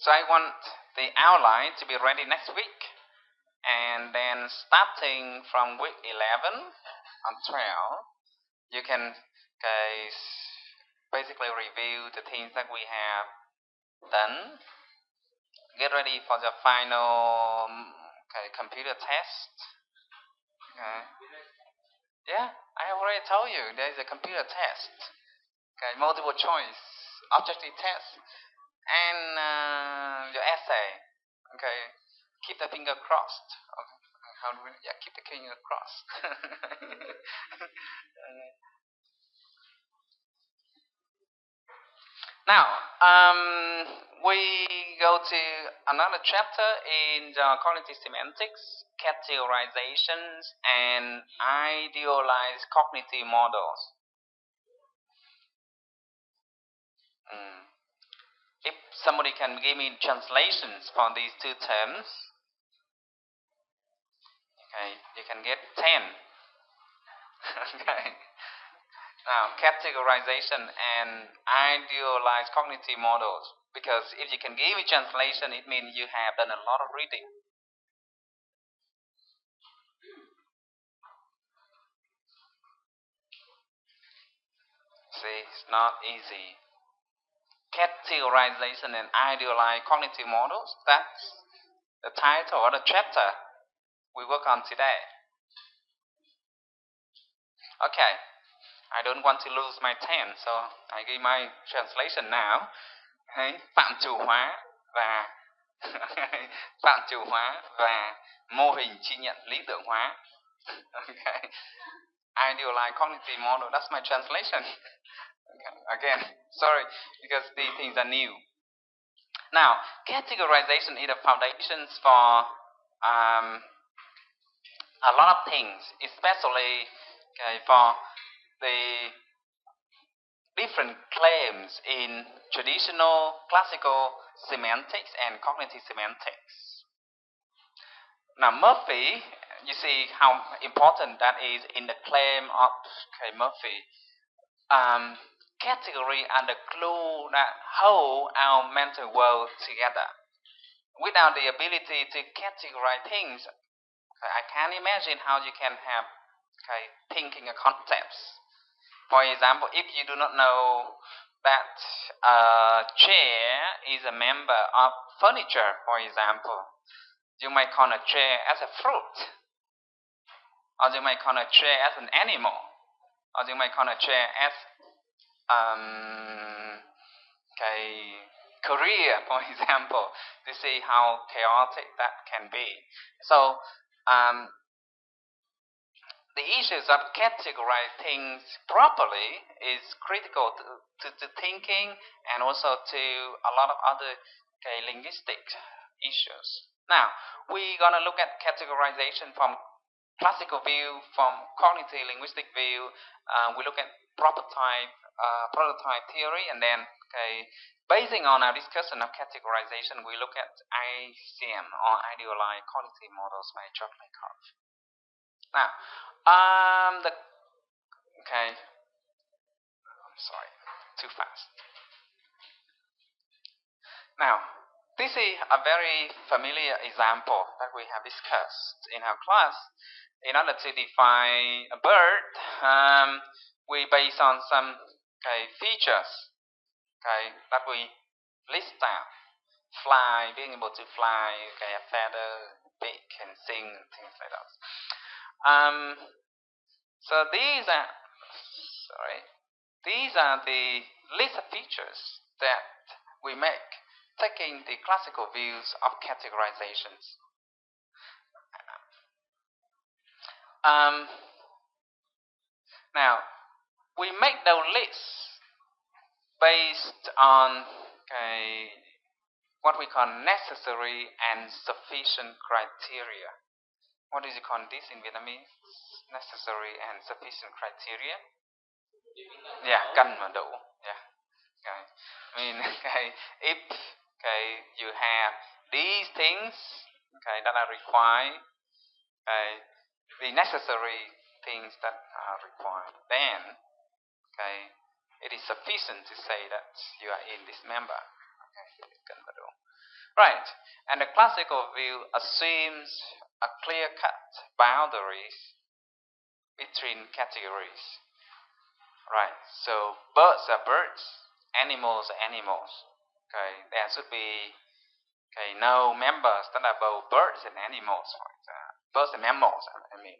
So I want the outline to be ready next week, and then starting from week 11 and 12, you can basically review the things that we have done, get ready for the final computer test. Yeah, I already told you there is a computer test, multiple choice, objective test, and your essay. Keep the finger crossed. How do we? Yeah, keep the finger crossed. Now, we go to another chapter in the cognitive semantics, categorizations, and idealized cognitive models. If somebody can give me translations for these two terms, you can get 10. Now, categorization and idealized cognitive models. Because if you can give me translation, it means you have done a lot of reading. See, it's not easy. Categorization and idealized cognitive models, that's the title or the chapter we work on today. Okay, I don't want to lose my 10, so I give my translation now. Phạm trù hóa và phạm trù hóa và mô hình chi nhận lý tưởng hóa. Okay. Idealized cognitive model, that's my translation. Again, sorry, because these things are new. Now, categorization is the foundations for a lot of things, especially for the different claims in traditional classical semantics and cognitive semantics. Now, Murphy, you see how important that is in the claim of Murphy. Category are the glue that hold our mental world together. Without the ability to categorize things, I can't imagine how you can have thinking of concepts. For example, if you do not know that a chair is a member of furniture, for example, you might call a chair as a fruit, or you might call a chair as an animal, or you might call a chair as career, for example. You see how chaotic that can be. So the issues of categorize things properly is critical to thinking and also to a lot of other linguistic issues. Now, we're going to look at categorization from classical view, from cognitive linguistic view. We look at prototype theory, and then basing on our discussion of categorization, we look at ICM, or Idealized Cognitive Models by Lakoff. Now, I'm sorry, too fast. Now, this is a very familiar example that we have discussed in our class. In order to define a bird, we base on some features that we list down. Fly, being able to fly, a feather, beak, and sing, and things like that. So these are the list of features that we make, taking the classical views of categorizations. Now, we make those lists based on what we call necessary and sufficient criteria. What is it called this in Vietnamese? Necessary and sufficient criteria? Yeah, cần và đủ. Yeah. I mean, if you have these things that are required, the necessary things that are required, then it is sufficient to say that you are in this member. Cần và đủ. Right. And the classical view assumes a clear-cut boundaries between categories. Right. So birds are birds, animals are animals. Okay. There should be no members that are both birds and animals. Birds and mammals. I mean.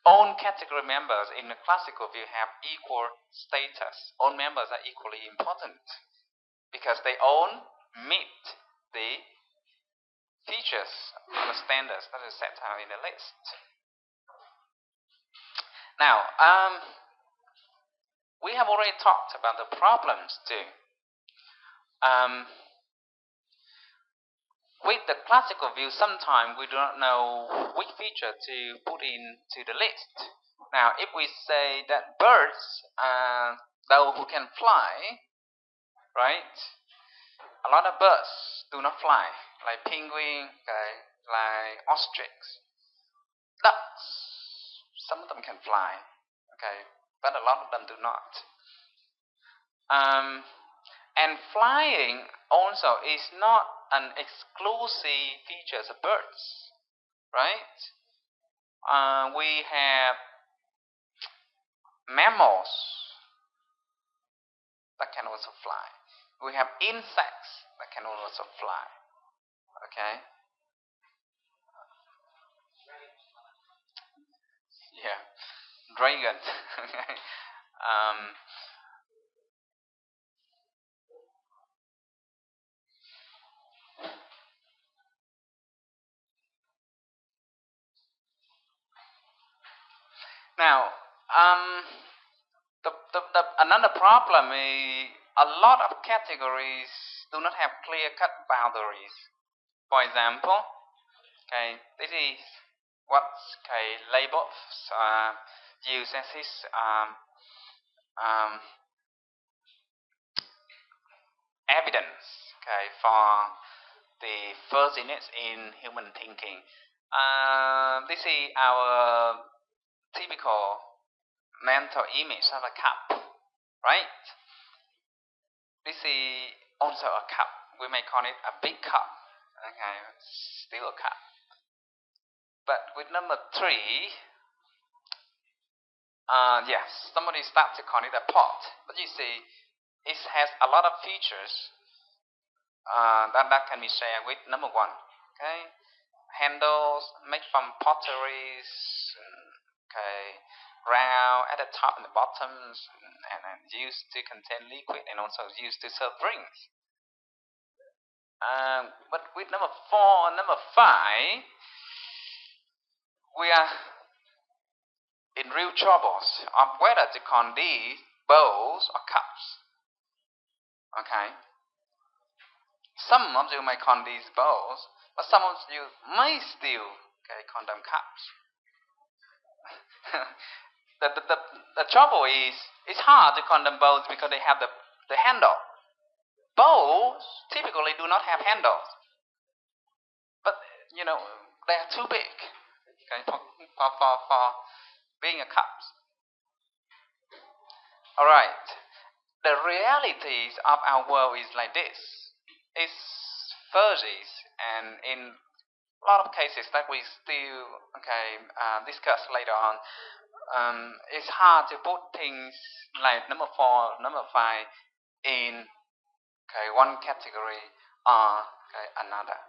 All category members in the classical view have equal status. All members are equally important because they all meet the features or the standards that is set out in the list. Now, we have already talked about the problems too. With the classical view, sometimes we do not know which feature to put into the list. Now, if we say that birds are those who can fly, right? A lot of birds do not fly, like penguin, like ostrich. Ducks, some of them can fly, but a lot of them do not. And flying also is not an exclusive feature of birds, right? We have mammals that can also fly. We have insects that can also fly. Okay? Yeah. Dragon. Now, another problem is a lot of categories do not have clear-cut boundaries. For example, this is what Labov uses as his evidence for the first units in human thinking. This is our typical mental image of a cup, right? This is also a cup. We may call it a big cup. Still a cup. But with number 3, somebody starts to call it a pot. But you see, it has a lot of features that can be shared with number 1. Handles made from potteries, round at the top and the bottoms, and used to contain liquid, and also used to serve drinks. But with number 4 and number 5, we are in real troubles of whether to call these bowls or cups. Some of you may call these bowls, but some of you may still call them cups. The trouble is, it's hard to call them bowls because they have the handle. Bowls typically do not have handles, but they are too big for being a cup. All right. The realities of our world is like this. It's fuzzy, and in a lot of cases that we still discuss later on, it's hard to put things like number 4, number 5 in one category or another.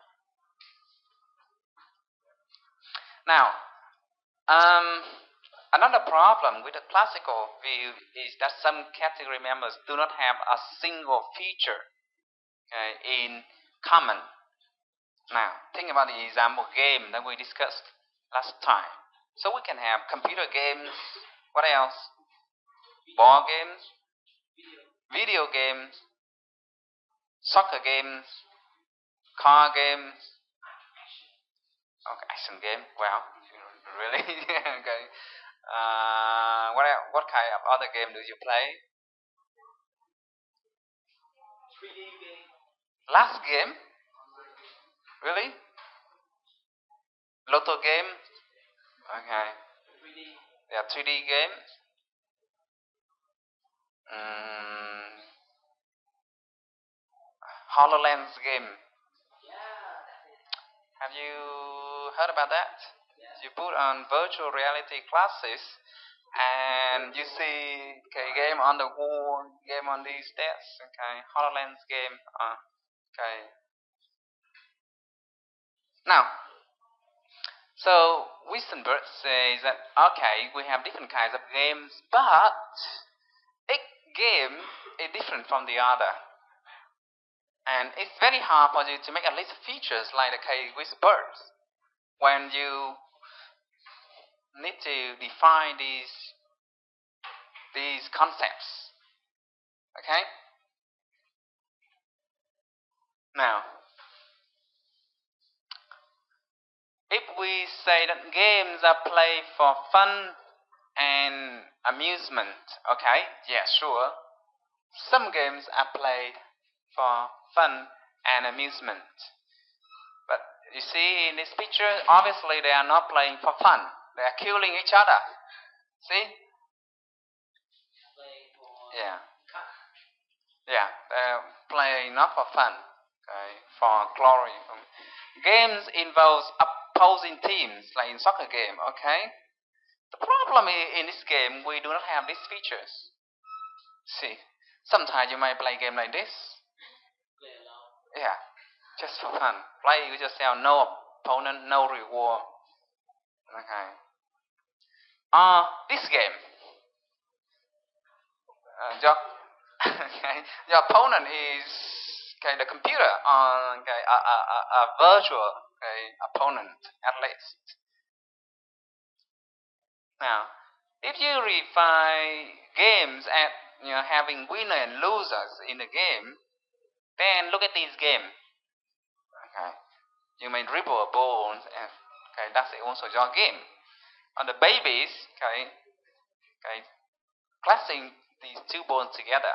Now, another problem with the classical view is that some category members do not have a single feature in common. Now, think about the example game that we discussed last time. So we can have computer games. What else? Ball games, video games, soccer games, car games. Action game. Well, really? What kind of other game do you play? 3D game. Last game? Really? Lotto game? Okay. 3D. Yeah, 3D games. HoloLens game. Have you heard about that? You put on virtual reality glasses and you see game on the wall, game on these desks, HoloLens game. Now, so Wittgenstein says that we have different kinds of games, but each game is different from the other. And it's very hard for you to make a list of features like the case with birds. When you need to define these concepts. Okay? Now, if we say that games are played for fun and amusement, yeah, sure. Some games are played for fun and amusement. But you see in this picture, obviously they are not playing for fun. They are killing each other. See? Yeah. Yeah, they're playing not for fun, for glory. Games involve opposing teams, like in soccer game, The problem in this game, we do not have these features. See, sometimes you might play a game like this. Yeah, just for fun. Play with yourself, no opponent, no reward. This game. Your opponent is the computer on a virtual opponent at least. Now, if you refine games at having winner and losers in the game, then look at this game. You may dribble a ball, and that's also your game. On the babies, clashing these two balls together,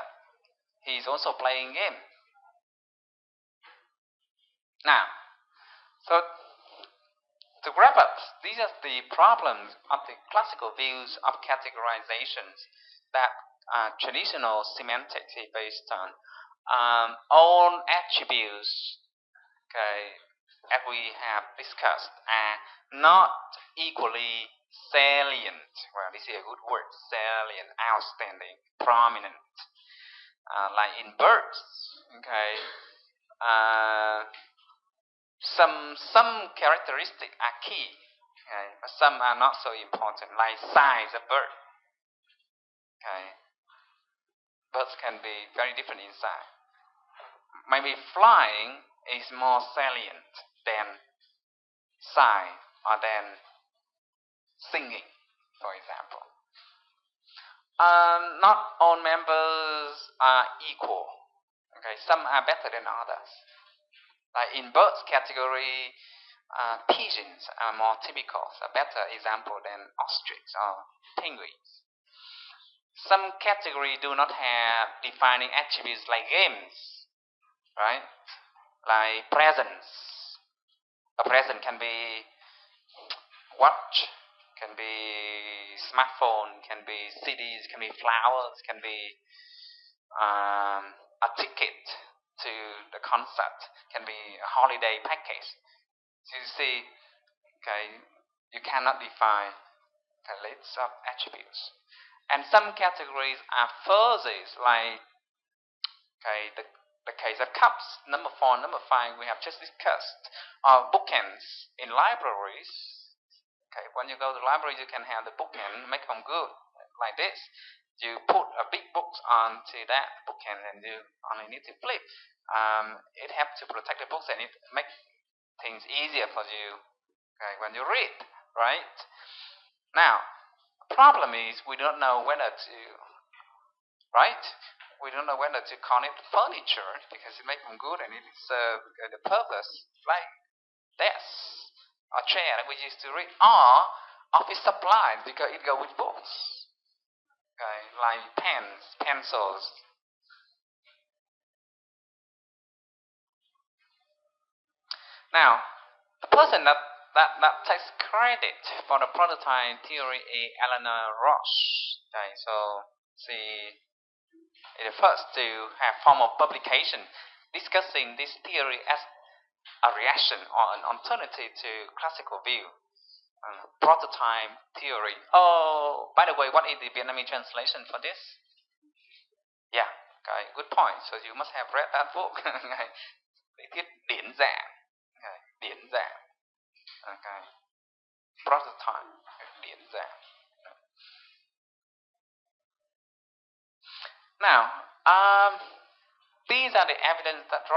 he's also playing game. Now, so to wrap up, these are the problems of the classical views of categorizations that traditional semantics is based on. All attributes, as we have discussed, are not equally salient. Well, this is a good word. Salient, outstanding, prominent. Like in birds, some characteristics are key, but some are not so important, like size of bird. Birds can be very different in size. Maybe flying is more salient than size or than singing, for example. Not all members are equal. Some are better than others. Like in birds category, pigeons are more typical, a better example than ostriches or penguins. Some categories do not have defining attributes like games, right? Like presents. A present can be watch, can be smartphone, can be CDs, can be flowers, can be a ticket to the concert, can be a holiday package. So you see, you cannot define a list of attributes. And some categories are fuzzies, like the case of cups, number 4, number 5, we have just discussed. Or bookends in libraries. When you go to the library, you can have the bookend, make them good, like this. You put a big book onto that bookend, and you only need to flip. It helps to protect the books, and it makes things easier for you when you read, right? Now, the problem is we don't know whether to, right? We don't know whether to call it furniture because it makes them good and it serves the purpose, like desk or chair that we used to read, or office supplies because it goes with books, like pens, pencils. Now, the person that takes credit for the prototype theory is Eleanor Roche. So she is the first to have formal publication. discussing this theory as a reaction or an alternative to classical view. Prototype theory. Oh, by the way, what is the Vietnamese translation for this? Yeah, okay, good point. So you must have read that book. Lý thuyết điển dạng. Okay, điển dạng. Okay. Prototype, điển dạng. Now, these are the evidence that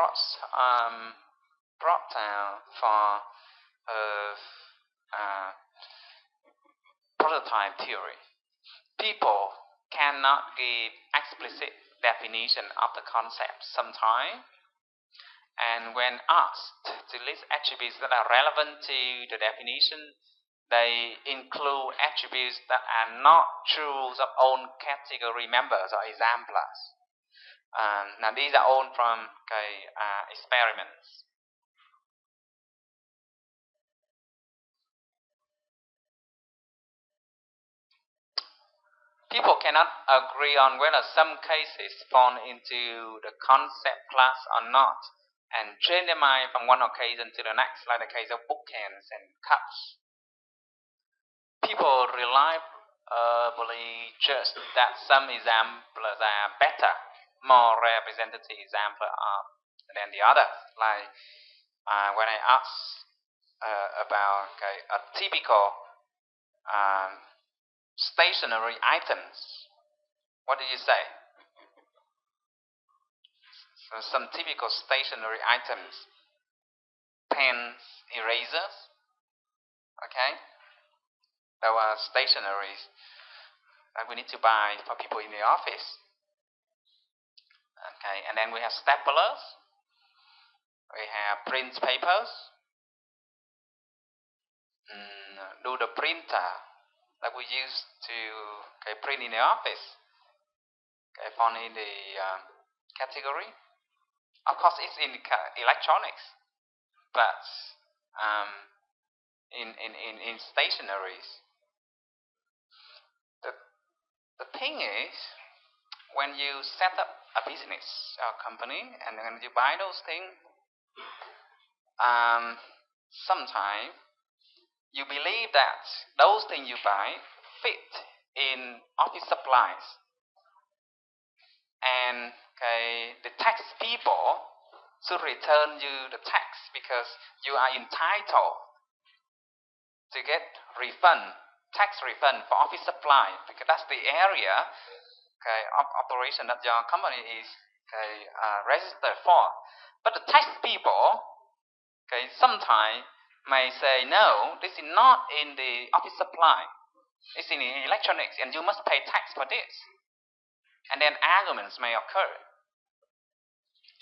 brought down for prototype theory. People cannot give explicit definition of the concept sometimes, and when asked to list attributes that are relevant to the definition, they include attributes that are not true of own category members or examples. Now these are all from experiments. People cannot agree on whether some cases fall into the concept class or not, and generalize from one occasion to the next, like the case of bookends and cups. People reliably judge that some examples are better, more representative examples than the others. Like when I ask about a typical stationary items, what did you say? So some typical stationary items: pens, erasers. Okay, there were stationaries that we need to buy for people in the office. Okay, and then we have staplers. We have print papers. Do the printer that we use to print in the office. Found in the category. Of course, it's in electronics, but in stationaries. The thing is, when you set up a business or company and when you buy those things, sometimes you believe that those things you buy fit in office supplies, and the tax people should return you the tax because you are entitled to get tax refund for office supply, because that's the area of operation that your company is registered for. But the tax people sometimes may say, no, this is not in the office supply, it's in the electronics, and you must pay tax for this. And then arguments may occur.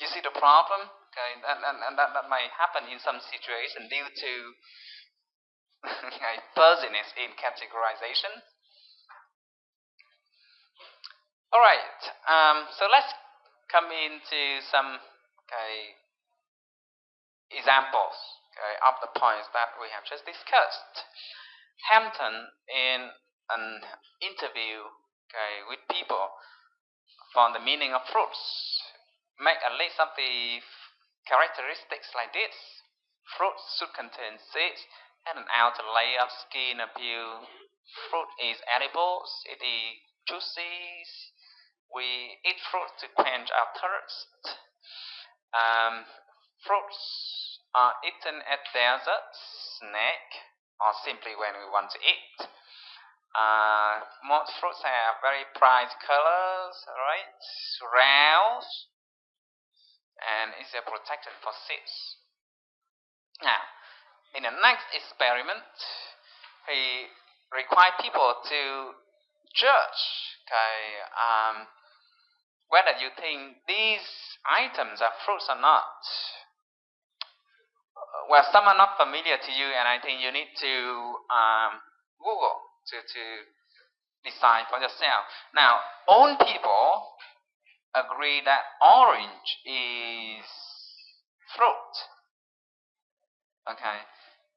You see the problem? And that may happen in some situation due to fuzziness in categorization. Alright, so let's come into some examples of the points that we have just discussed. Hampton, in an interview with people for the meaning of fruits, make a list of the characteristics like this. Fruits should contain seeds and an outer layer of skin appeal. Fruit is edible, it is juicy. We eat fruit to quench our thirst. Fruits are eaten at dessert, snack, or simply when we want to eat. Most fruits have very bright colors, right? Round, and is protected for seeds. Now, in the next experiment, we require people to judge whether you think these items are fruits or not. Well, some are not familiar to you, and I think you need to Google to decide for yourself. Now, all people agree that orange is fruit. Okay,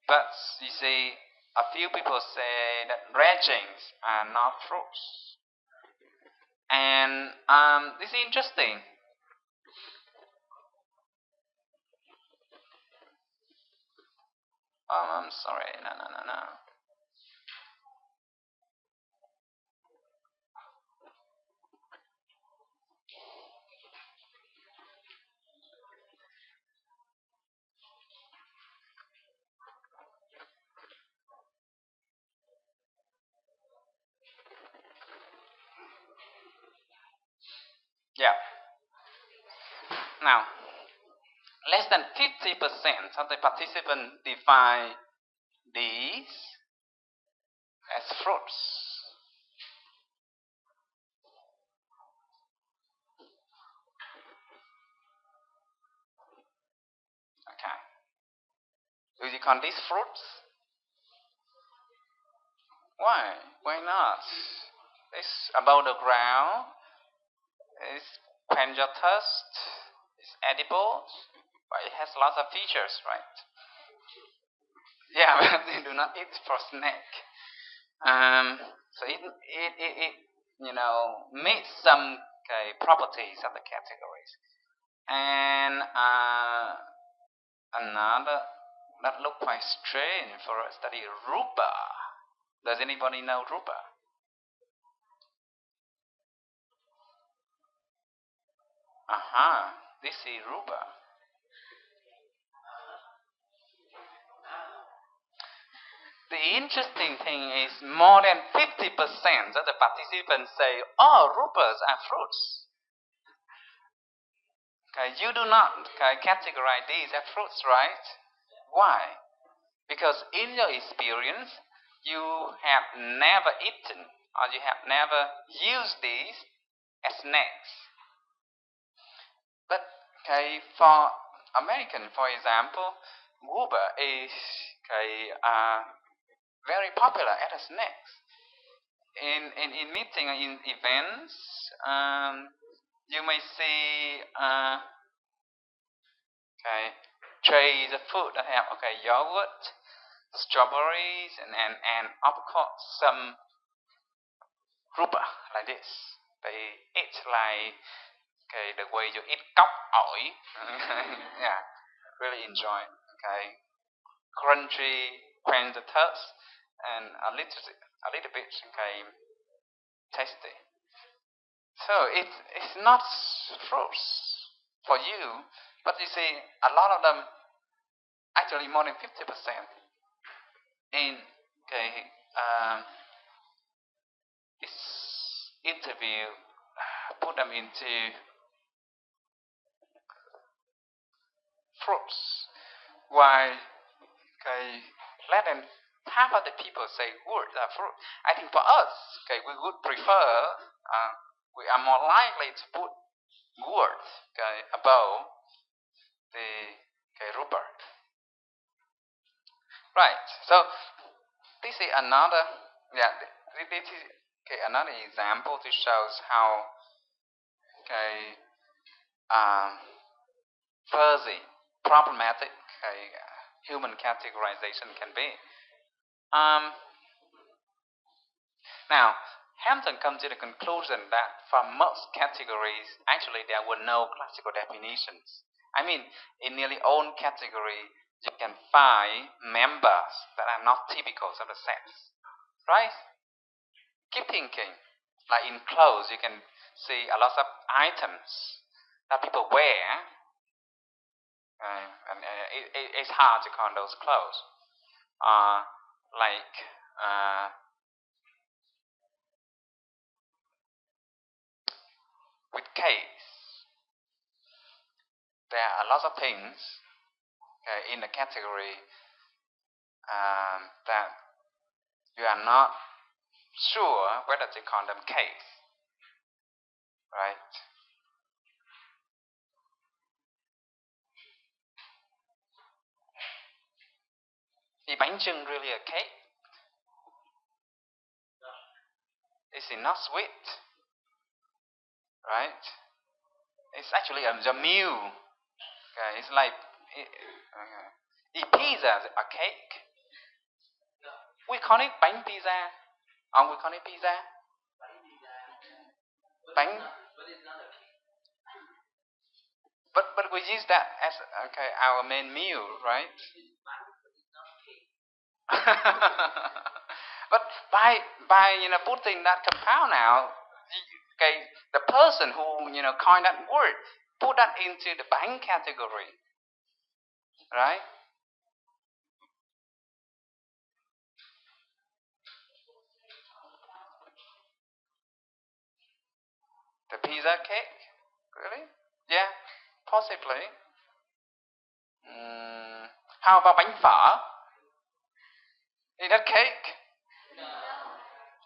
but you see, a few people say that ragings are not fruits. And this is interesting. I'm sorry. No. Yeah. Now, less than 50% of the participants define these as fruits. Okay. Do you count these fruits? Why? Why not? It's above the ground. It's penjotust. It's edible. But it has lots of features, right? Yeah, but they do not eat for snack. So it meets some properties of the categories. And another that look quite strange for a study, rupa. Does anybody know rupa? This is rupa. The interesting thing is more than 50% of the participants say, oh, rupas are fruits. Okay, you do not categorize these as fruits, right? Why? Because in your experience, you have never eaten or you have never used these as snacks. But for American, for example, guava is very popular as a snack. In meeting in events, you may see trays of food that have yogurt, strawberries, and of course some rupa like this. They eat like the way you eat cóc ổi. Yeah, really enjoy. Crunchy, quench the thirst, and a little bit tasty. So it's not fruits for you, but you see a lot of them, actually more than 50% in this interview put them into fruits. Why less than half of the people say words are fruit. I think for us, we would prefer, we are more likely to put words above the rupa. Right. So this is another this is another example to shows how fuzzy, problematic human categorization can be. Now, Hampton comes to the conclusion that for most categories, actually there were no classical definitions. I mean, in nearly all categories, you can find members that are not typical of the sets, right? Keep thinking. Like in clothes, you can see a lot of items that people wear, and it's hard to count those clothes. Like with case, there are a lot of things in the category that you are not sure whether to count them case, right? Is bánh chưng really a cake? Is it not sweet? Right? It's actually a meal. It's like is pizza a cake? We call it bánh pizza. We call it pizza. Bánh. But we use that as our main meal, right? But by putting that compound out, okay, the person who coined that word put that into the bank category, right? The pizza cake, really? Yeah, possibly. How about bánh phở? Is that cake?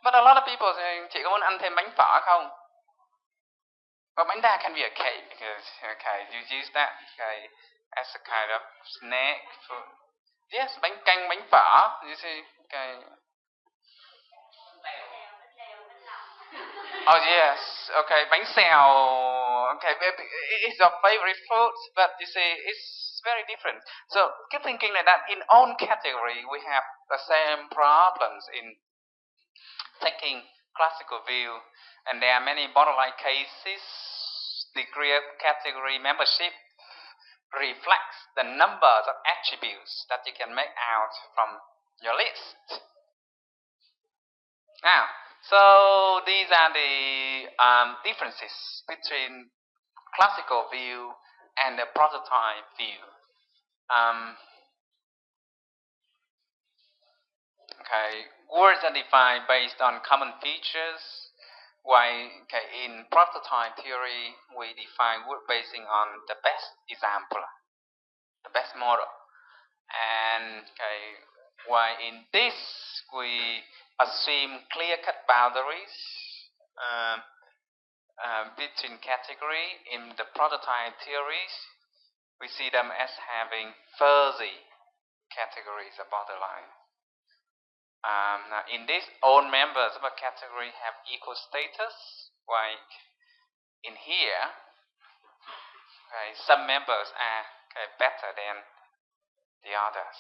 But a lot of people say, chị có muốn ăn thêm bánh phở không? Well, bánh đa can be a cake because you use that as a kind of snack food. Yes, bánh canh, bánh phở. You see, Oh yes, okay, bánh xèo. Okay, it's your favorite food, but you see, it's very different. So keep thinking like that. In own category, we have the same problems in taking classical view, and there are many borderline cases. Degree of category membership reflects the numbers of attributes that you can make out from your list. Now, so these are the differences between classical view and the prototype view. Words are defined based on common features. While in prototype theory, we define word basing on the best example, the best model. And while in this, we assume clear-cut boundaries between category. In the prototype theories, we see them as having fuzzy categories or borderline. Now in this, all members of a category have equal status, while in here, some members are better than the others.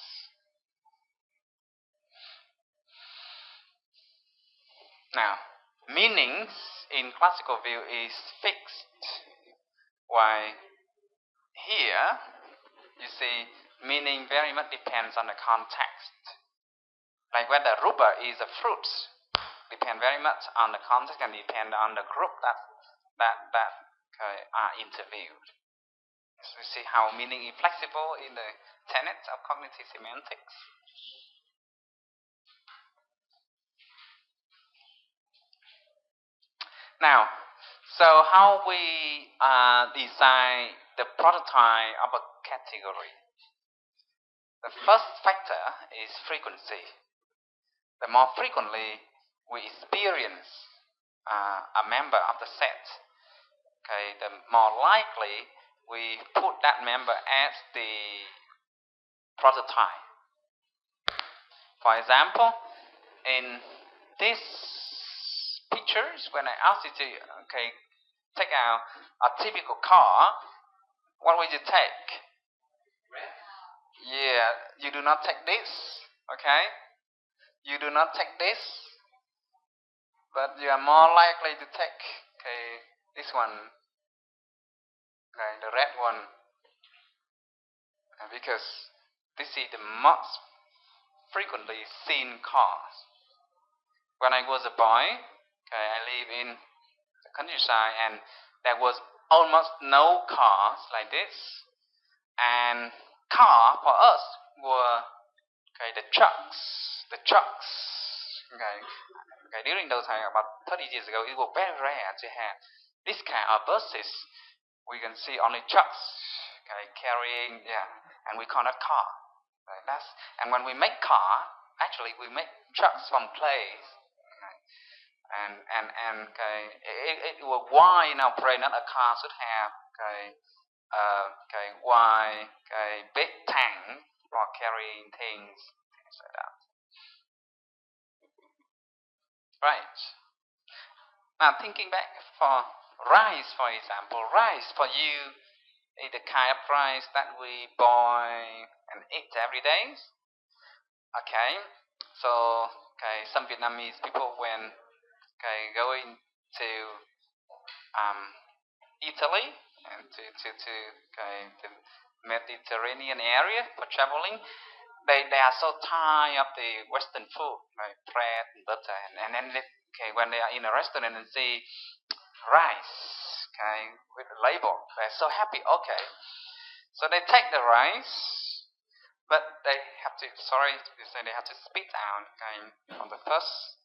Now, meanings in classical view is fixed, while here, you see, meaning very much depends on the context. Like whether rubber is a fruit depend very much on the context and depend on the group that are interviewed. So you see how meaning is flexible in the tenets of cognitive semantics. Now, so how we design the prototype of a category? The first factor is frequency. The more frequently we experience a member of the set, the more likely we put that member as the prototype. For example, in this pictures, when I asked you to take out a typical car, what would you take? Yeah, you do not take this, You do not take this, but you are more likely to take this one, the red one, because this is the most frequently seen cars. When I was a boy, I live in the countryside, and there was almost no cars like this, and car for us were the trucks. During those times, about 30 years ago, it was very rare to have this kind of buses. We can see only trucks carrying, and we call that car. And when we make car, actually we make trucks from clay. It was why in our brain that a car should have big tank for carrying things like that. Right. Now thinking back for rice, for example, rice for you is the kind of rice that we boil and eat every day. So some Vietnamese people when going to Italy and to the Mediterranean area for traveling, they are so tired of the Western food, like bread and butter, and then when they are in a restaurant and see rice, with the label, they're so happy. Okay, so they take the rice, but they have to, sorry to say, they have to spit out, on the first,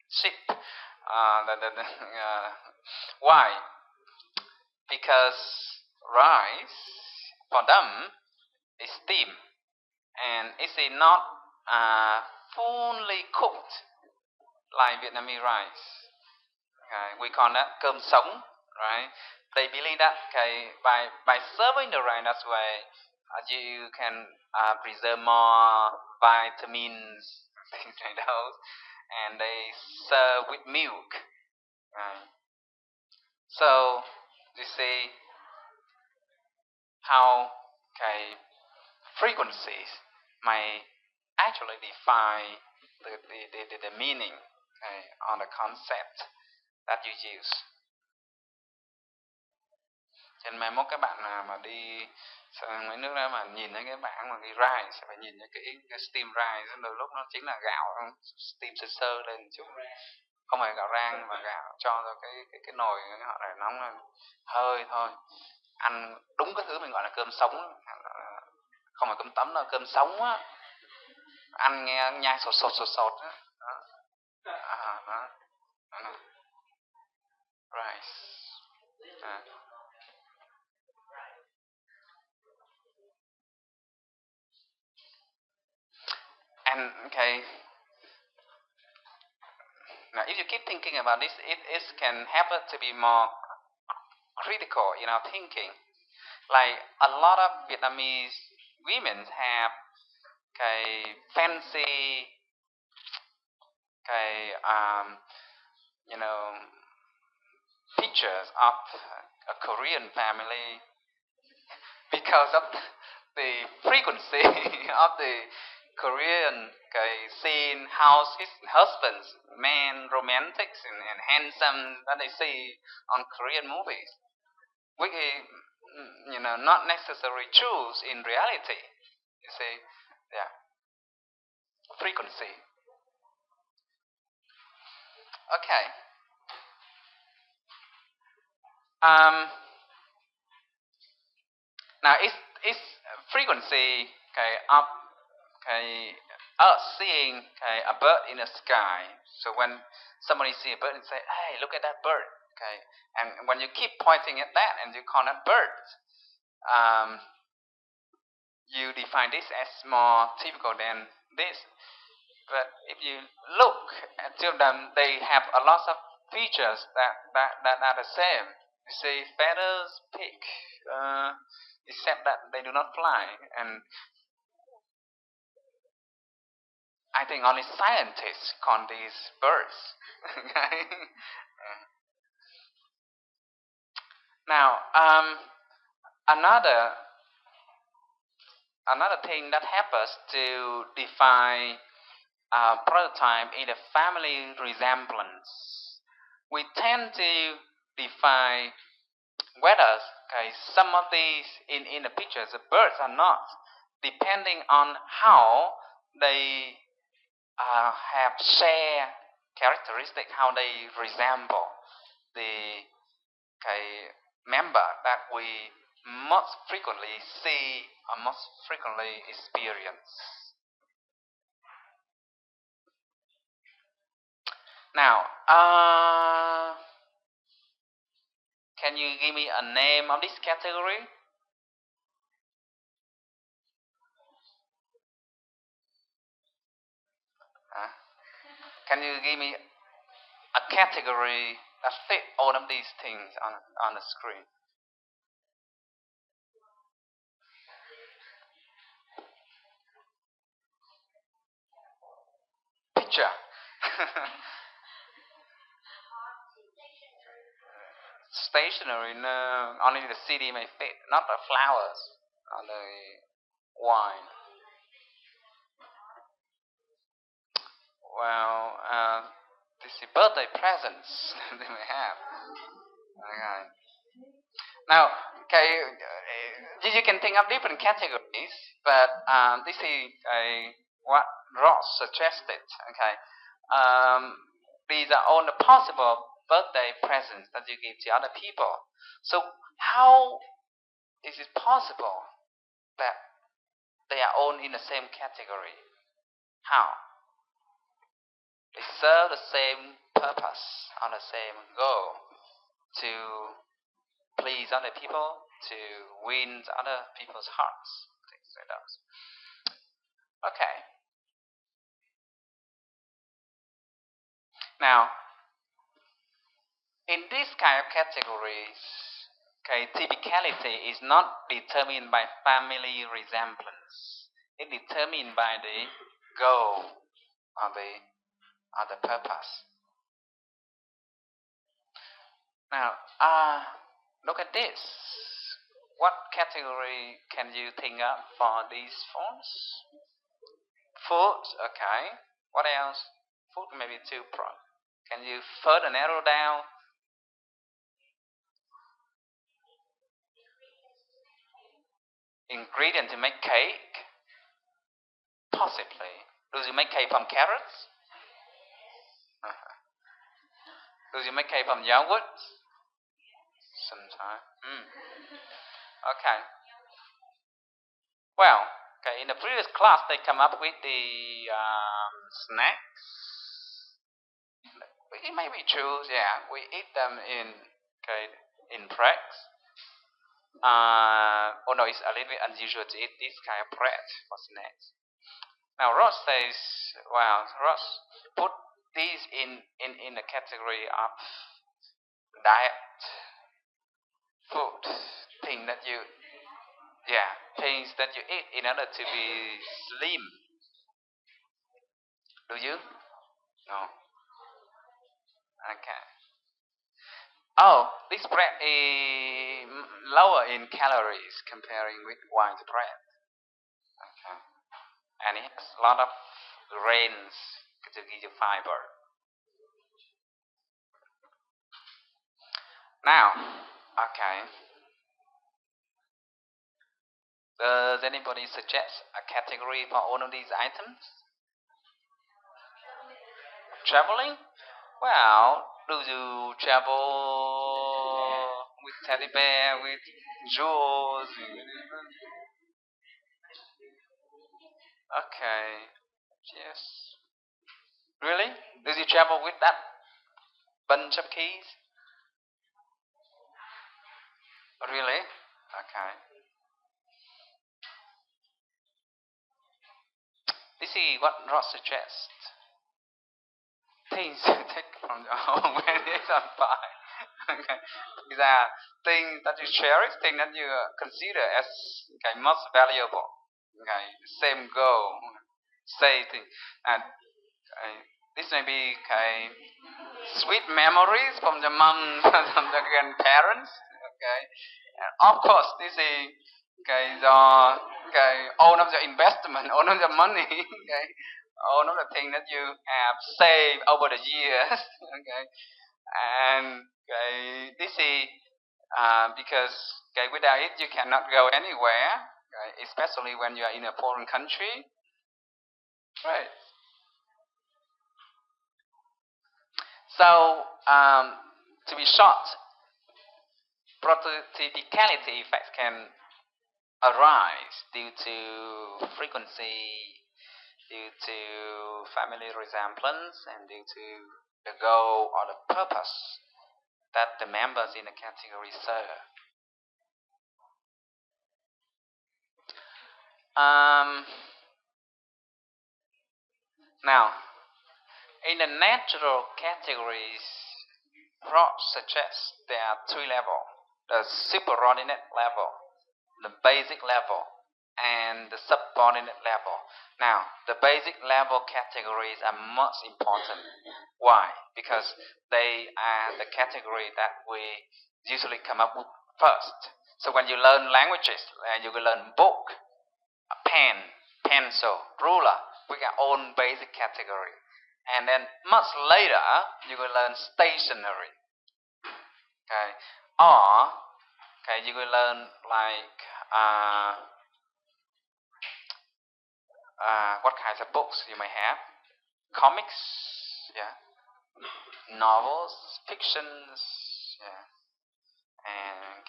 sip. Why? Because rice for them is steam, and it's not fully cooked like Vietnamese rice. We call that cơm sống, right? They believe that by serving the rice that way, you can preserve more vitamins, things like those, and they serve with milk. Right? So you see how frequencies may actually define the meaning on the concept that you use. Cho nên mai mốt các bạn nào mà đi sang mấy nước đó mà nhìn thấy cái bảng mà ghi rice sẽ phải nhìn cho kỹ. Cái steam rice đôi lúc nó chính là gạo steam sơ sơ lên chút, không phải gạo rang mà gạo cho cái nồi họ này nóng lên hơi thôi, ăn đúng cái thứ mình gọi là cơm sống, không phải cơm tấm đâu, cơm sống á, ăn nghe nhai sột á. Đó. Rice. And now if you keep thinking about this, it can help us to be more critical in our thinking. Like a lot of Vietnamese women have fancy pictures of a Korean family because of the frequency of the Korean scene, how his husbands, men, romantics and handsome that they see on Korean movies, which is not necessarily true in reality. You see, yeah, frequency. Okay. Now it's frequency of us seeing a bird in the sky. So when somebody see a bird and say, "Hey, look at that bird," and when you keep pointing at that and you call it bird, you define this as more typical than this. But if you look at them, they have a lot of features that are the same. You see, feathers, beak, except that they do not fly. And I think only scientists call these birds. Now, another thing that helps us to define prototype is the family resemblance. We tend to define whether some of these in the pictures, the birds are not, depending on how they have shared characteristics, how they resemble the member that we most frequently see or most frequently experience. Now, can you give me a name of this category? Can you give me a category that fit all of these things on the screen? Picture. Stationery, no. Only the CD may fit, not the flowers or the wine. Well, this is birthday presents they may have. Okay. Now, you can think of different categories. But this is what Ross suggested. Okay, these are all the possible birthday presents that you give to other people. So how is it possible that they are all in the same category? How? They serve the same purpose or the same goal to please other people, to win other people's hearts, things like that. Okay. Now, in this kind of categories, okay, typicality is not determined by family resemblance. It's determined by the goal or the purpose. Now, look at this. What category can you think of for these forms? Food, okay. What else? Food maybe too broad. Can you further narrow down? Ingredient to make cake? Possibly. Do you make cake from carrots? Do you make cake from yogurt? Sometimes. Okay. Well, okay. In the previous class, they come up with the snacks. It may be true. Yeah, we eat them in breaks. Although it's a little bit unusual to eat this kind of bread for snacks. Now Ross says, well, Ross put these in the category of diet, food, things that you eat in order to be slim. Do you? No. Okay. Oh, this bread is lower in calories comparing with white bread. Okay. And it has a lot of grains to give you fiber. Now, okay. Does anybody suggest a category for all of these items? Traveling? Well, do you travel with teddy bear, with jewels? Okay. Yes. Really? Do you travel with that bunch of keys? Really? Okay. This is what Ross suggests. Things you take from your home when it's on fire. Okay. These are things that you cherish, things that you consider as most valuable. Okay. Same goal, same thing. And this may be sweet memories from the mom, from the grandparents. Okay. And of course, this is all of the investment, all of the money. Okay. All of the things that you have saved over the years. Okay. And this is because without it you cannot go anywhere, especially when you are in a foreign country. Right. So, to be short, prototypicality effects can arise due to frequency, due to family resemblance, and due to the goal or the purpose that the members in the category serve. Now, in the natural categories, Ross suggests there are three levels: the superordinate level, the basic level, and the subordinate level. Now, the basic level categories are most important. Why? Because they are the category that we usually come up with first. So when you learn languages, you will learn book, a pen, pencil, ruler. We got own basic category. And then much later, you will learn stationery. Okay. Or you will learn like what kinds of books you may have. Comics, yeah. Novels, fictions, yeah. And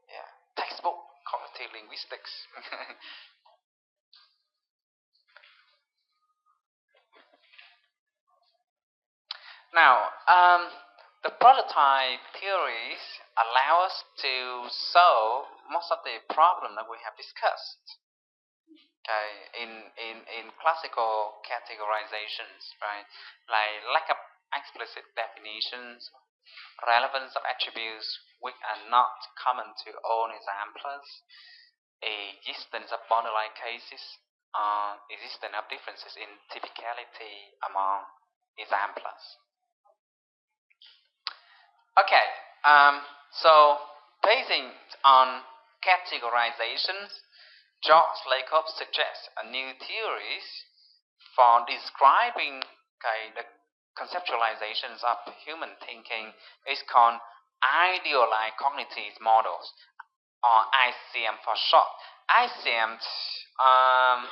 yeah, textbook, cognitive linguistics. Now, the prototype theories allow us to solve most of the problem that we have discussed. Okay, in classical categorizations, right? Like lack of explicit definitions, relevance of attributes which are not common to all examples, existence of borderline cases, existence of differences in typicality among examples. Okay, so basing on categorizations, George Lakoff suggests a new theories for describing the conceptualizations of human thinking is called idealized cognitive models, or ICM for short. ICMs are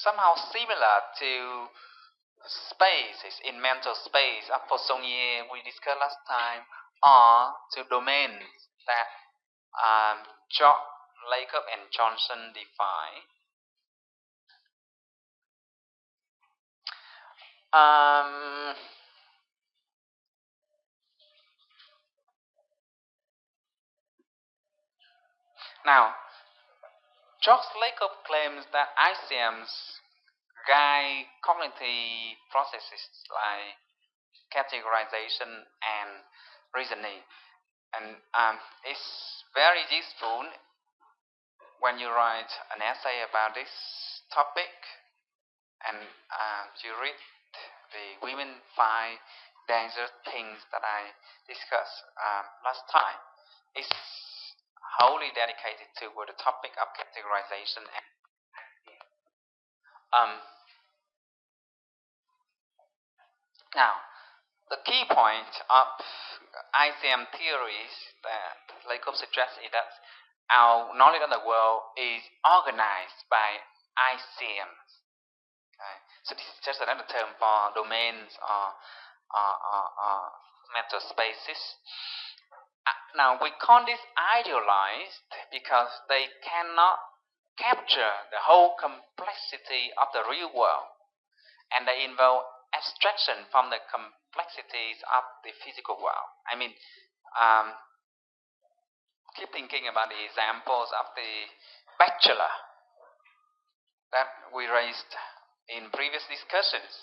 somehow similar to spaces in mental space of Poissonier we discussed last time, or to domains that George Lakoff and Johnson define. Now, George Lakoff claims that ICMs guide cognitive processes like categorization and reasoning, and it's very useful when you write an essay about this topic and you read the women 5 dangerous things that I discussed last time. It's wholly dedicated to the topic of categorization and now, the key point of ICM theories that Lakoff suggests is that our knowledge of the world is organized by ICMs. Okay? So this is just another term for domains or mental spaces. Now, we call this idealized because they cannot capture the whole complexity of the real world, and they involve abstraction from the complexities of the physical world. I mean, keep thinking about the examples of the bachelor that we raised in previous discussions.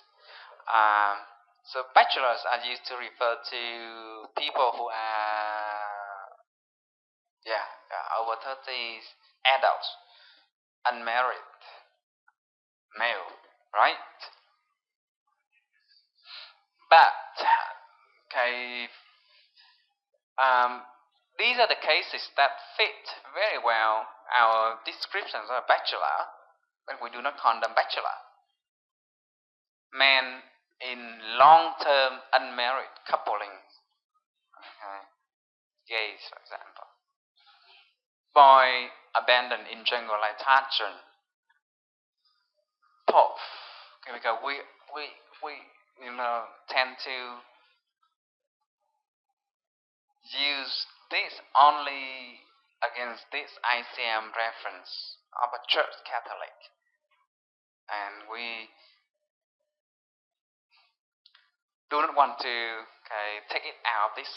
So bachelors are used to refer to people who are over 30s, adults, unmarried, male, right? But these are the cases that fit very well our descriptions of a bachelor, but we do not call them bachelor. Men in long-term unmarried coupling, gays, for example. Boy abandoned in jungle like Tarzan. Pop, because we tend to use this only against this ICM reference of a church Catholic, and we do not want to take it out of this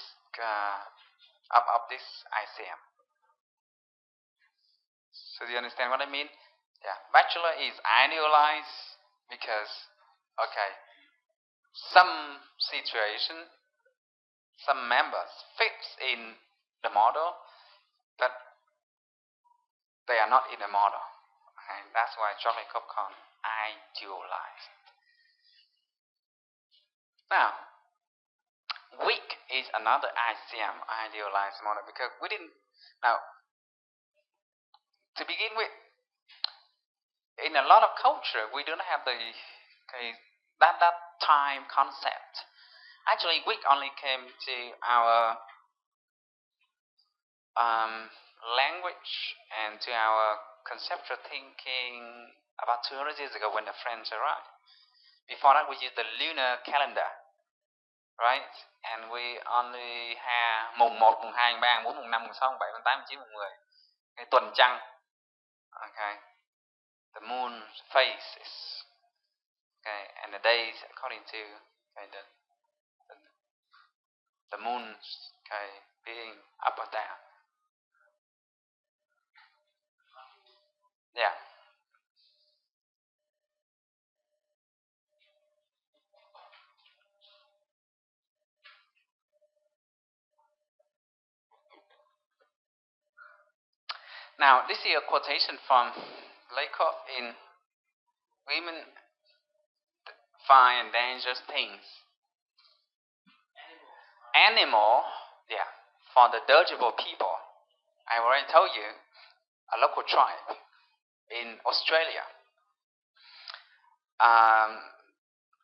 this ICM. So do you understand what I mean? Yeah, bachelor is idealized because some situation, some members fits in the model, but they are not in the model. And that's why George Lakoff called idealized. Now, weak is another ICM, idealized model, because we didn't. Now, to begin with, in a lot of culture, we don't have the that time concept. Actually, weak only came to our language and to our conceptual thinking about 200 years ago when the French arrived. Before that, we used the lunar calendar, right? And we only have mùng 1, mùng 2, mùng 3, mùng 4, mùng 5, mùng 6, mùng 7, mùng 8, mùng 9, mùng 10. Cái tuần trăng. Okay. The moon's phases. Okay, and the days according to the moon's being up or down. Yeah. Now, this is a quotation from Lakoff in Women Find and Dangerous Things. Animal, yeah, for the dirigible people. I already told you, a local tribe in Australia.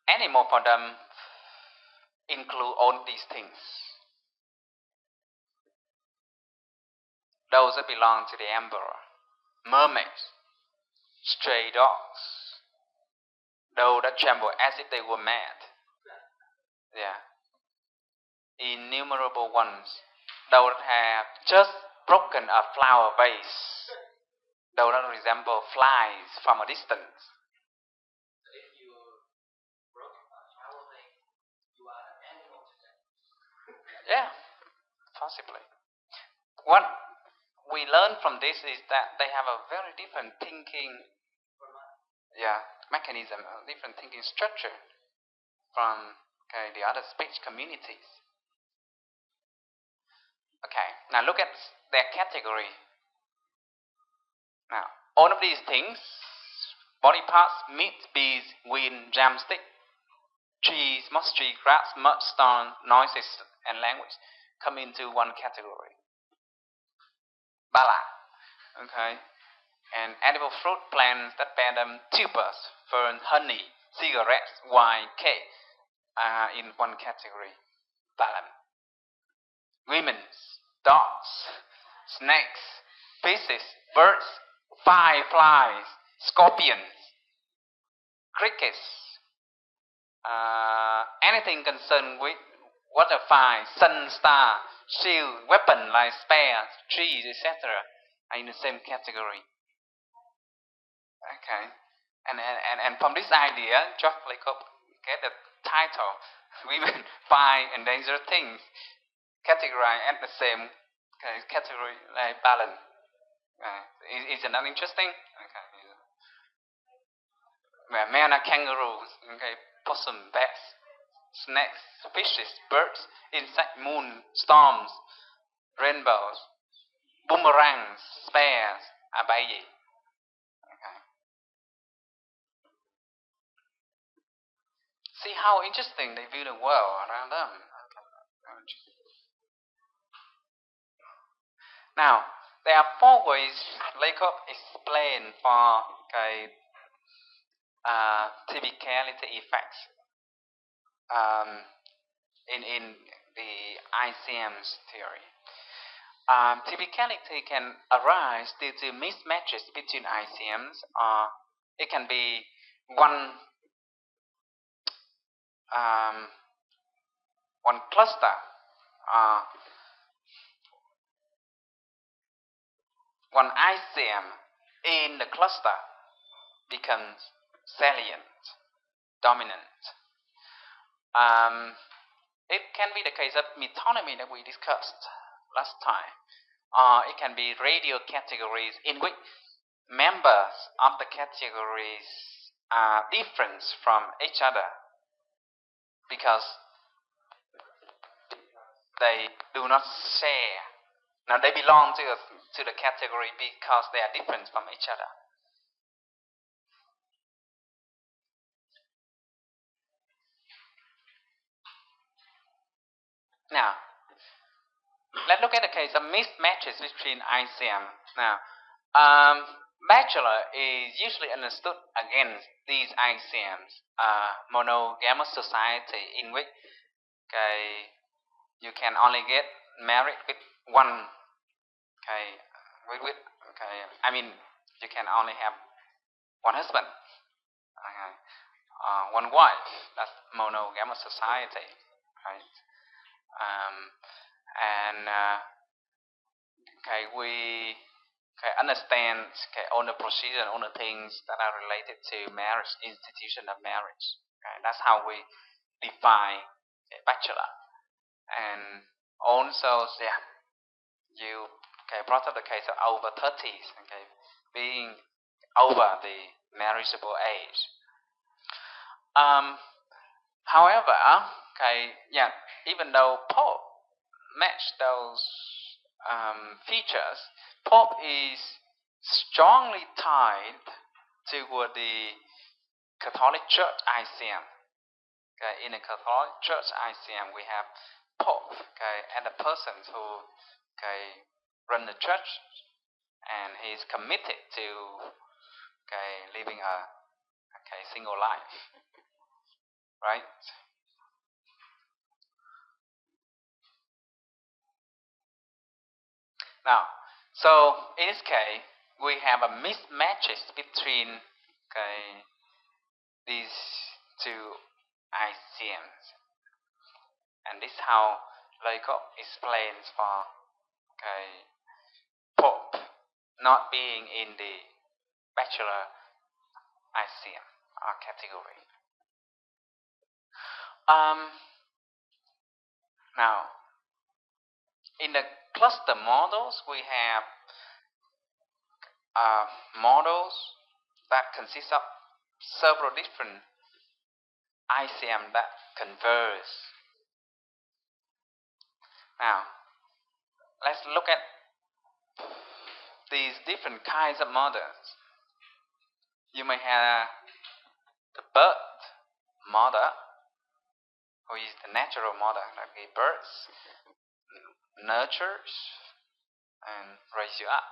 Animal for them include all these things. Those that belong to the emperor. Mermaids, stray dogs, those that tremble as if they were mad. Yeah. Innumerable ones. Those that have just broken a flower vase. Those that resemble flies from a distance. If you broke a flower vase, you are an animal today. Yeah, possibly. What we learn from this is that they have a very different thinking mechanism, a different thinking structure from the other speech communities. Okay, now look at their category. Now, all of these things, body parts, meat, bees, wind, drumstick, trees, moss tree, grass, mud, stone, noises, and language come into one category. Bala. Okay. And edible fruit, plants that bear them, tubers, fern, honey, cigarettes, wine, cake are in one category. Balam. Women, dogs, snakes, fishes, birds, fireflies, scorpions, crickets, anything concerned with waterfly, sun, star, shield, weapon like spears, trees, etc. are in the same category. Okay, and from this idea, George Lakoff get the title "Women Find and Dangerous Things," categorized at the same category like balance. Is it not interesting? Okay. Men are kangaroos, possum, bats, snakes, fishes, birds, insect, moon, storms, rainbows, boomerangs, spears, abayi. Okay. See how interesting they view the world around them. Now, there are 4 ways Lakoff explained for typicality effects in the ICMs theory. Typicality can arise due to mismatches between ICMs, or it can be one cluster, one ICM in the cluster becomes salient, dominant. It can be the case of metonymy that we discussed last time. It can be radial categories in which members of the categories are different from each other because they do not share. Now they belong to the category because they are different from each other. Now, let's look at the case of mismatches between ICM. Now, bachelor is usually understood against these ICMs. Monogamous society in which you can only get married with one. you can only have one husband, one wife. That's monogamous society, right? We understand all the procedure, all the things that are related to marriage, institution of marriage. That's how we define a bachelor. And also, you brought up the case of over 30s, being over the marriageable age. However, even though Pope matched those features, Pope is strongly tied to the Catholic Church ICM. In the Catholic Church ICM, we have Pope, and the person who run the church, and he is committed to living a single life, right? Now, so in this case, we have a mismatches between these two ICMs, and this is how Lakoff explains for Pope not being in the bachelor ICM category. Now, in the cluster models, we have models that consist of several different ICM that converge. Now, let's look at these different kinds of models. You may have the birth model, who is the natural model, like birds, nurtures, and raise you up.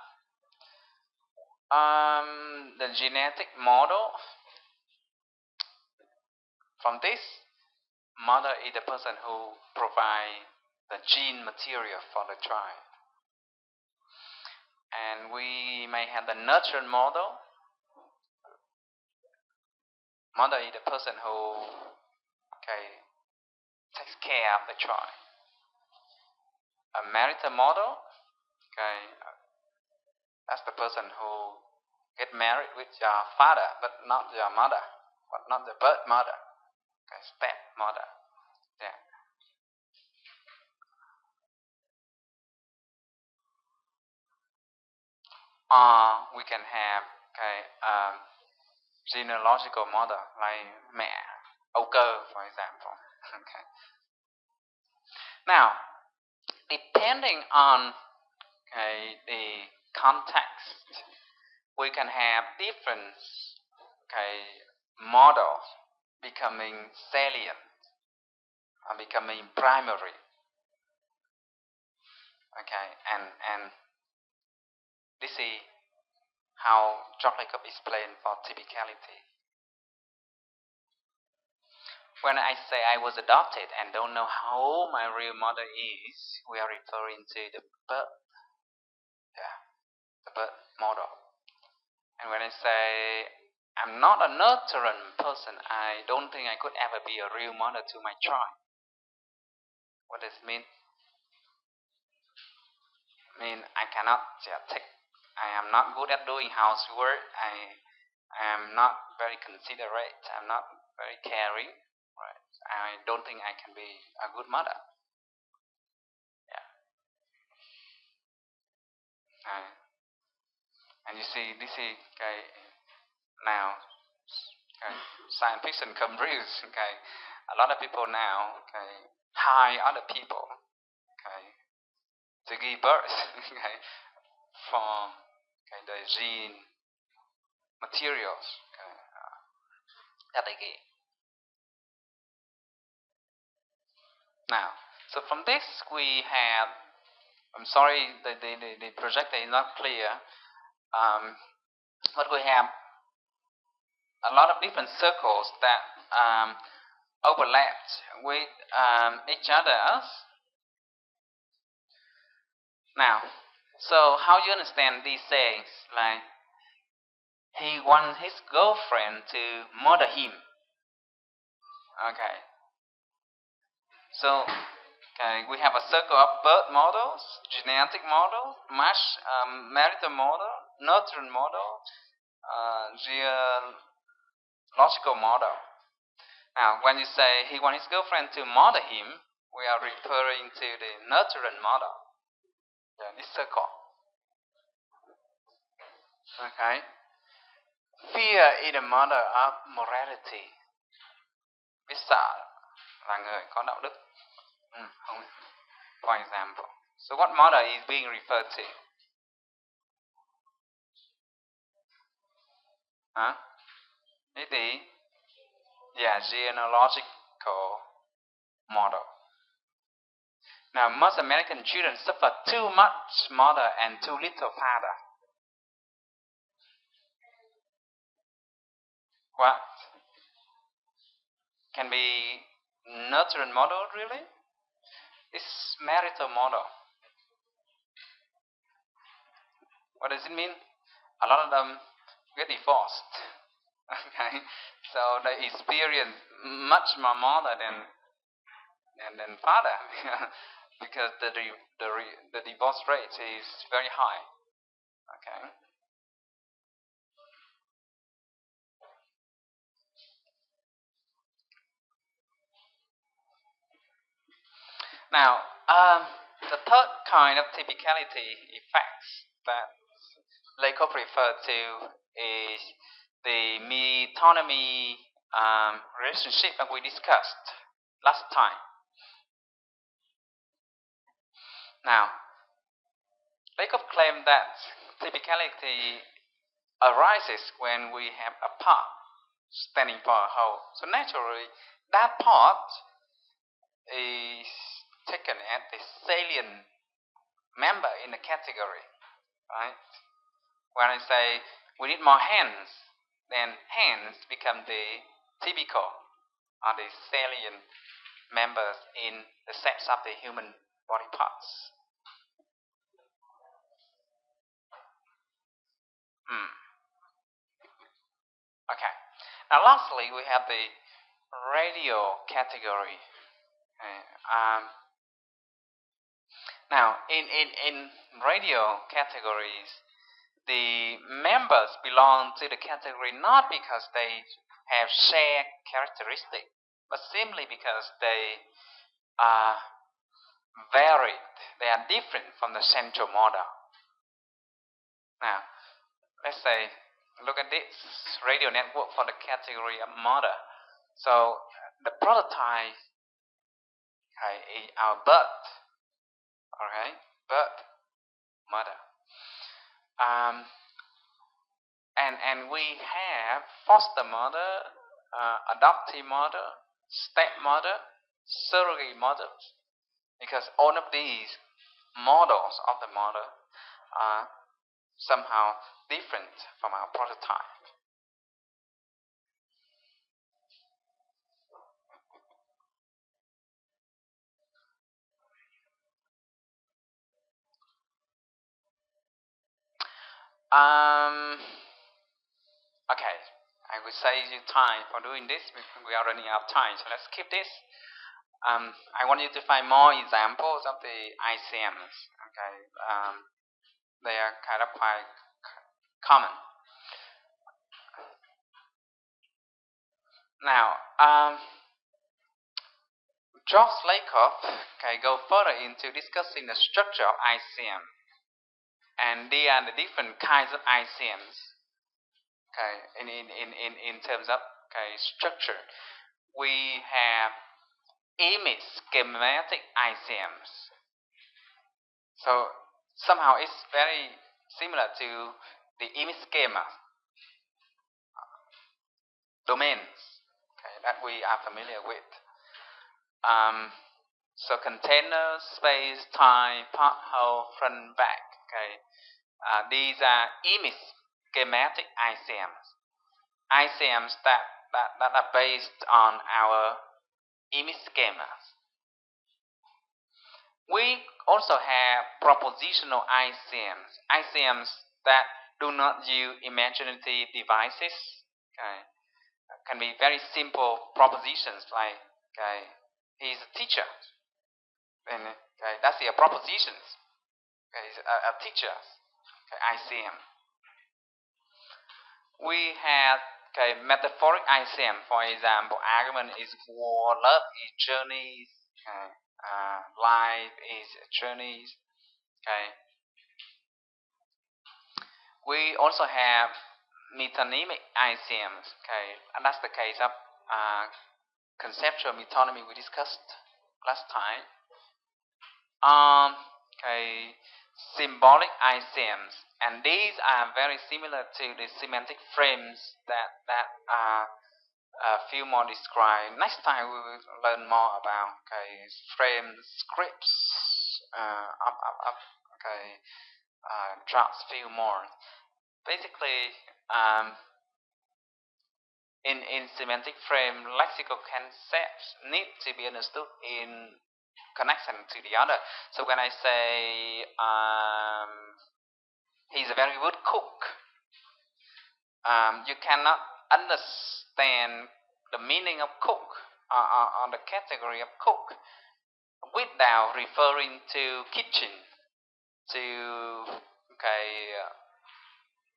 The genetic model. From this model is the person who provides the gene material for the tribe. And we may have the nurture model. Mother is the person who takes care of the child. A marital model, that's the person who get married with your father, but not your mother, but not the birth mother, step mother. Yeah. We can have genealogical model like mẹ, Âu Cơ, for example. Now, depending on the context, we can have different models becoming salient or becoming primary. And this is how Lakoff explained for typicality. When I say I was adopted and don't know how my real mother is, we are referring to the birth, the birth model. And when I say I'm not a nurturing person, I don't think I could ever be a real mother to my child. What does it mean? I mean, I cannot I am not good at doing housework. I am not very considerate. I'm not very caring. Right? I don't think I can be a good mother. Yeah. And you see, this is now science fiction come real. A lot of people now hire other people to give birth from the gene materials that they give. Now, so from this we have, I'm sorry the projector is not clear, but we have a lot of different circles that overlap with each other. Now, so how you understand these things? Like, He wants his girlfriend to murder him. Okay. So we have a circle of birth models, genetic model, marital model, nurturing model, geological model. Now, when you say he wants his girlfriend to murder him, we are referring to the nurturing model. This circle. Okay. Fear is a model of morality. Biết sợ là người có đạo đức. For example. So what model is being referred to? Huh? Yeah, genealogical model. Now, most American children suffer too much mother and too little father. What? Can be nurturing model, really? It's marital model. What does it mean? A lot of them get divorced. Okay, so they experience much more mother than father because the divorce rate is very high. Okay. Now, the third kind of typicality effects that Lakoff referred to is the metonymy relationship that we discussed last time. Now, Lakoff claimed that typicality arises when we have a part standing for a whole. So naturally, that part is taken as the salient member in the category, right? When I say we need more hands, then hands become the typical or the salient members in the sets of the human body parts. Okay. Now, lastly, we have the radial category. Okay. Now, in radial categories, the members belong to the category not because they have shared characteristics, but simply because they are varied. They are different from the central model. Now, let's say, look at this radial network for the category of model. So, the prototype is our birth. Okay, birth, mother. And we have foster mother, adoptive mother, stepmother, surrogate mothers, because all of these models of the mother are somehow different from our prototype. Okay, I will save you time for doing this because we are running out of time, so let's keep this. I want you to find more examples of the ICMs. Okay, they are kind of quite common. Now, George Lakoff go further into discussing the structure of ICM, and they are the different kinds of ICMs. Okay, in terms of structure, we have image schematic ICMs. So somehow it's very similar to the image schema domains that we are familiar with. So container, space, time, part, whole, front, back. These are image schematic ICMs. ICMs that are based on our image schemas. We also have propositional ICMs. ICMs that Do not use imaginative devices. Okay, can be very simple propositions like, okay, he's a teacher. Then okay, that's the propositions. Okay, he's a teacher. Okay, ICM. We have, okay, metaphoric ICM. For example, argument is war, love is journeys. Okay, life is journeys. Okay. We also have metonymic ICMs. Okay, and that's the case of conceptual metonymy we discussed last time. Okay, symbolic ICMs, and these are very similar to the semantic frames that a few more described. Next time we will learn more about, okay, frames, scripts, okay, drops few more. Basically, in semantic frame, lexical concepts need to be understood in connection to the other. So when I say he's a very good cook, you cannot understand the meaning of cook or the category of cook without referring to kitchen, to, okay,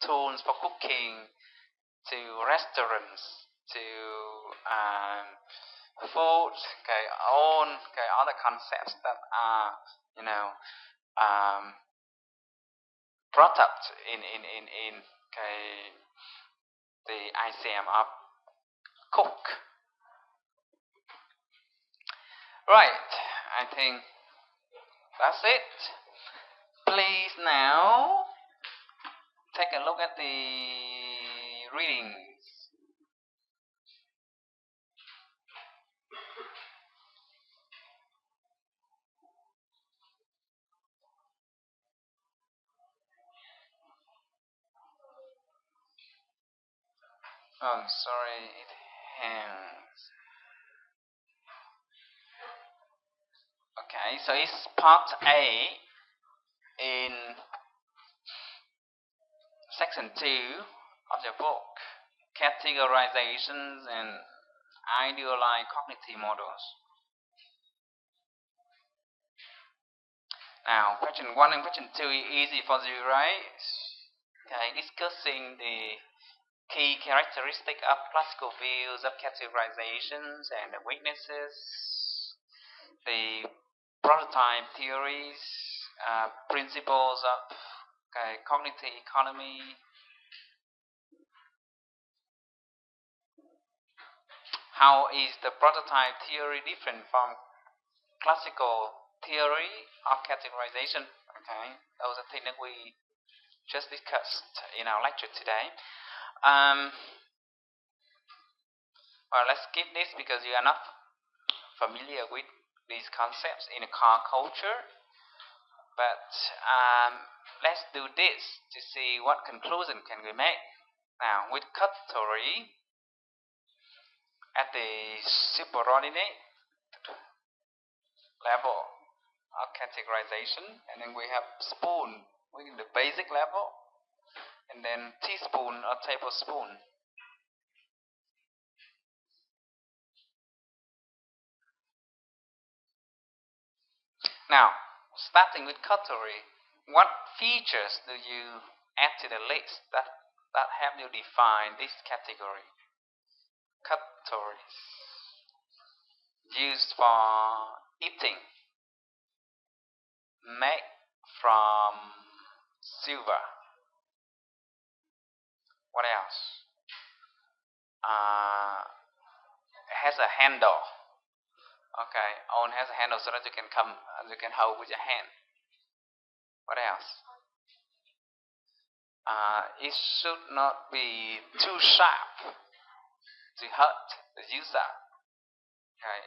tools for cooking, to restaurants, to food, okay, all, okay, other concepts that are, you know, brought up in okay, the ICM of cook. Right, I think that's it. Please now take a look at the readings. Oh, sorry, it hangs. Okay, so it's part A in section 2 of your book, Categorizations and Idealized Cognitive Models. Now, question 1 and question 2 is easy for you, right? Okay, discussing the key characteristic of classical views of categorizations and the weaknesses, the prototype theories, principles of, okay, cognitive economy. How is the prototype theory different from classical theory of categorization? Okay, those are things that we just discussed in our lecture today. Well, let's skip this because you are not familiar with these concepts in a car culture. But let's do this to see what conclusion can we make. Now, with category at the superordinate level of categorization, and then we have spoon within the basic level, and then teaspoon or tablespoon. Now, starting with category, what features do you add to the list that help you define this category? Categories used for eating, made from silver. What else? Has a handle. Okay, on has a handle so that you can hold with your hand. What else? It should not be too sharp to hurt the user. Okay,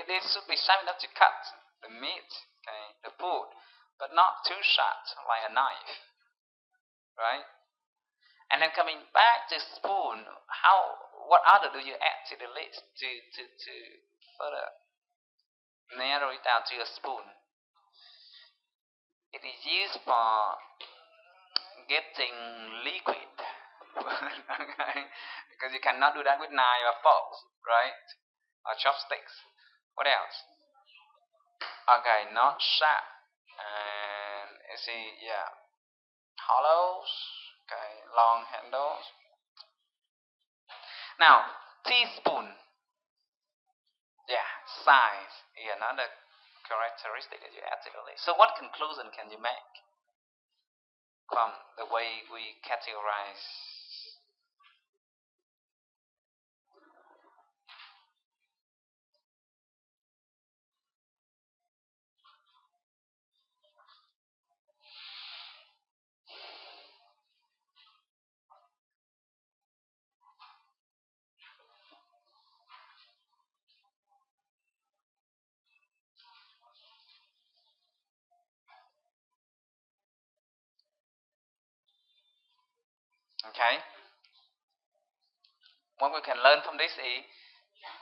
it should be sharp enough to cut the meat, okay, the food, but not too sharp like a knife, right? And then coming back to spoon, what other do you add to the list to further narrow it down to a spoon? It is used for getting liquid. Okay, because you cannot do that with knife or forks, right? Or chopsticks. What else? Okay, not sharp. And you see, yeah, hollows. Okay, long handles. Now, teaspoon. Yeah, size is another characteristic that you articulate. So, what conclusion can you make from the way we categorize? Okay, what we can learn from this is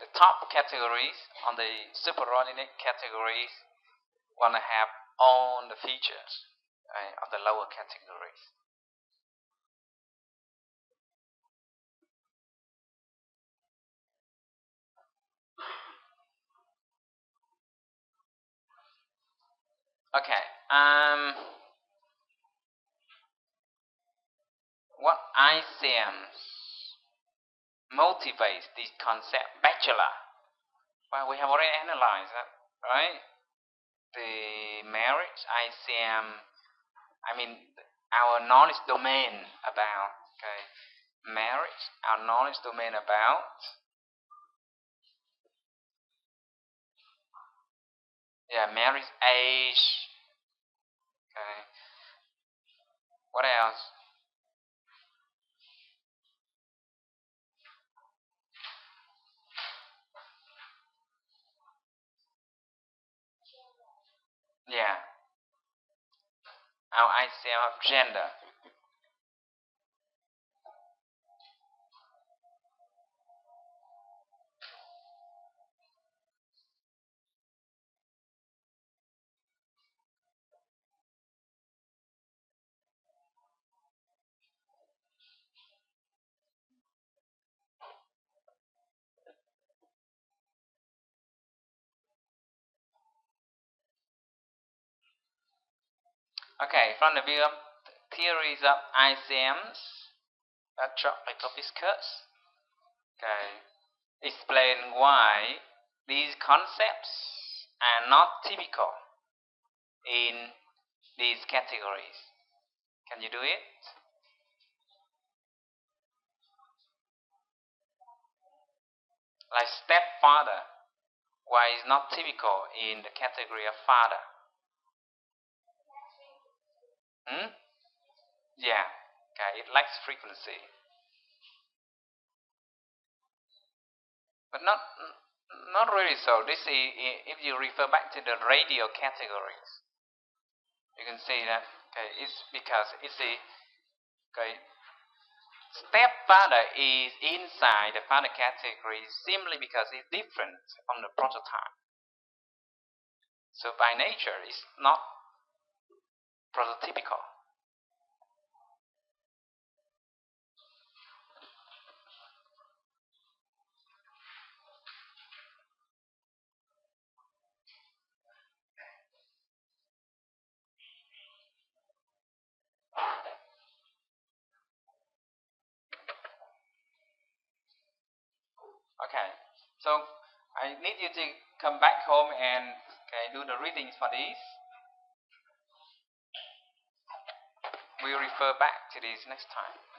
the top categories on the superordinate categories want to have all the features of the lower categories. Okay. What ICMs motivates this concept? Bachelor. Well, we have already analyzed that, right? The marriage ICM. I mean, our knowledge domain about marriage. Our knowledge domain about marriage age. Okay. What else? Yeah. Our ICM of gender. Okay, from the view of theories of ICMs, that topic of discuss. Okay, explain why these concepts are not typical in these categories. Can you do it? Like stepfather, why is not typical in the category of father? Yeah. Okay, it lacks frequency. But not really so. This is, if you refer back to the radial categories, you can see that it's because it's the stepfather is inside the father category simply because it's different from the prototype. So by nature, it's not prototypical. Okay, so I need you to come back home and do the readings for these. We'll refer back to these next time.